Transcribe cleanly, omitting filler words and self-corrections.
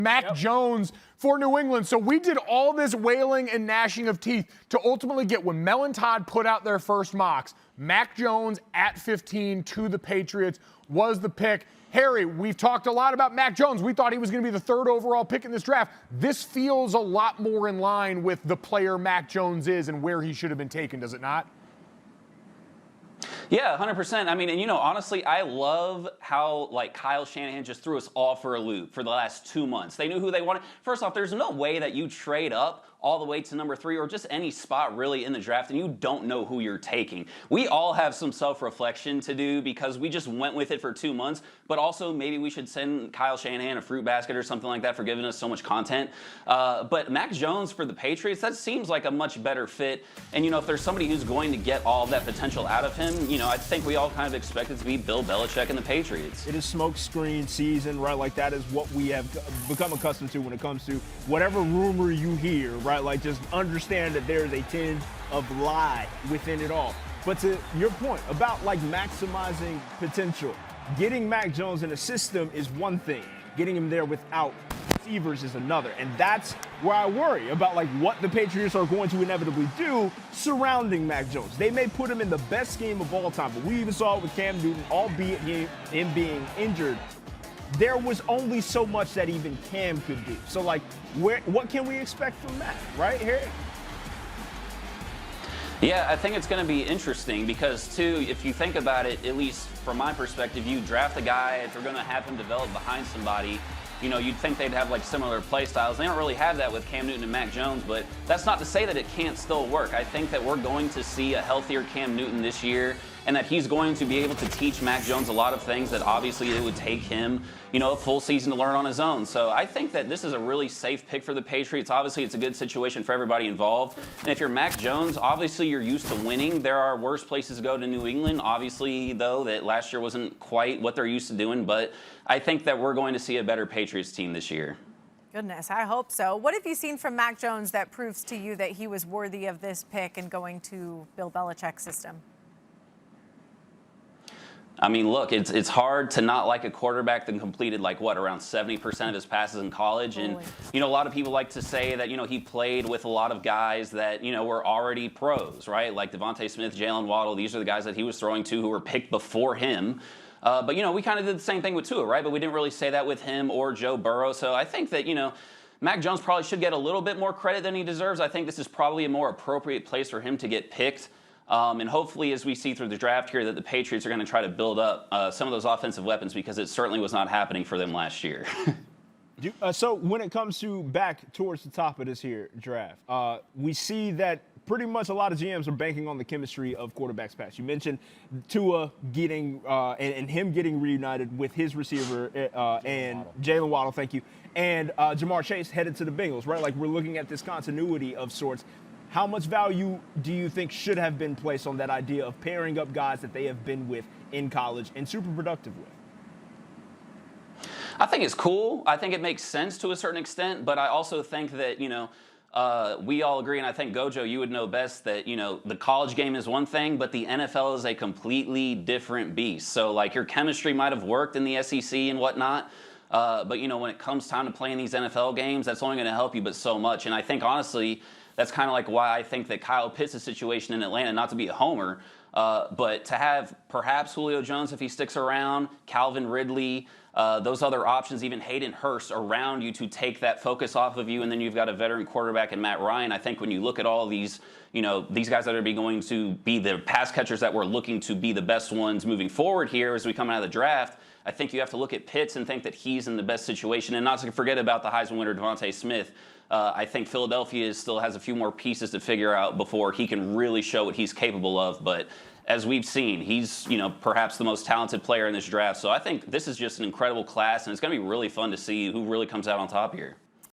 Mac Jones for New England. So we did all this wailing and gnashing of teeth to ultimately get, when Mel and Todd put out their first mocks, Mac Jones at 15 to the Patriots was the pick. Harry, we've talked a lot about Mac Jones. We thought he was going to be the third overall pick in this draft. This feels a lot more in line with the player Mac Jones is and where he should have been taken, does it not? Yeah, 100%. I mean, and honestly, I love how, Kyle Shanahan just threw us all for a loop for the last 2 months. They knew who they wanted. First off, there's no way that you trade up all the way to number 3 or just any spot really in the draft and you don't know who you're taking. We all have some self-reflection to do because we just went with it for 2 months, but also maybe we should send Kyle Shanahan a fruit basket or something like that for giving us so much content. But Mac Jones for the Patriots, that seems like a much better fit. And, if there's somebody who's going to get all of that potential out of him, I think we all kind of expect it to be Bill Belichick and the Patriots. It is smoke screen season, right? Like, that is what we have become accustomed to when it comes to whatever rumor you hear, right? Like, just understand that there's a tinge of lie within it all. But to your point about, maximizing potential, getting Mac Jones in a system is one thing. Getting him there without receivers is another. And that's where I worry about, what the Patriots are going to inevitably do surrounding Mac Jones. They may put him in the best game of all time, but we even saw it with Cam Newton, albeit him being injured. There was only so much that even Cam could do. So, what can we expect from Mac, right, Harry? Yeah, I think it's going to be interesting because, too, if you think about it, at least from my perspective, you draft a guy, if you're going to have him develop behind somebody, you'd think they'd have similar play styles. They don't really have that with Cam Newton and Mac Jones, but that's not to say that it can't still work. I think that we're going to see a healthier Cam Newton this year and that he's going to be able to teach Mac Jones a lot of things that obviously it would take him, a full season to learn on his own. So I think that this is a really safe pick for the Patriots. Obviously, it's a good situation for everybody involved. And if you're Mac Jones, obviously you're used to winning. There are worse places to go to New England. Obviously, though, that last year wasn't quite what they're used to doing. But I think that we're going to see a better Patriots team this year. Goodness, I hope so. What have you seen from Mac Jones that proves to you that he was worthy of this pick and going to Bill Belichick's system? I mean, look, it's hard to not like a quarterback that completed, around 70% of his passes in college. And, a lot of people like to say that, he played with a lot of guys that, were already pros, right? Like Devontae Smith, Jalen Waddle. These are the guys that he was throwing to who were picked before him. But, we kind of did the same thing with Tua, right? But we didn't really say that with him or Joe Burrow. So I think that, Mac Jones probably should get a little bit more credit than he deserves. I think this is probably a more appropriate place for him to get picked. And hopefully, as we see through the draft here, that the Patriots are going to try to build up some of those offensive weapons because it certainly was not happening for them last year. So when it comes to back towards the top of this here draft, we see that pretty much a lot of GMs are banking on the chemistry of quarterbacks pass. You mentioned Tua getting and him getting reunited with his receiver and Jalen Waddle, thank you, and Jamar Chase headed to the Bengals, right? We're looking at this continuity of sorts. How much value do you think should have been placed on that idea of pairing up guys that they have been with in college and super productive with? I think it's cool. I think it makes sense to a certain extent, but I also think that, we all agree, and I think, Gojo, you would know best that, the college game is one thing, but the NFL is a completely different beast. So, your chemistry might have worked in the SEC and whatnot, but, when it comes time to playing these NFL games, that's only going to help you but so much. And I think, honestly, that's kind of why I think that Kyle Pitts' situation in Atlanta, not to be a homer, but to have perhaps Julio Jones if he sticks around, Calvin Ridley, those other options, even Hayden Hurst around you to take that focus off of you, and then you've got a veteran quarterback in Matt Ryan. I think when you look at all these, these guys that are going to be the pass catchers that we're looking to be the best ones moving forward here as we come out of the draft, I think you have to look at Pitts and think that he's in the best situation, and not to forget about the Heisman winner Devontae Smith. I think Philadelphia still has a few more pieces to figure out before he can really show what he's capable of. But as we've seen, he's, perhaps the most talented player in this draft. So I think this is just an incredible class, and it's going to be really fun to see who really comes out on top here.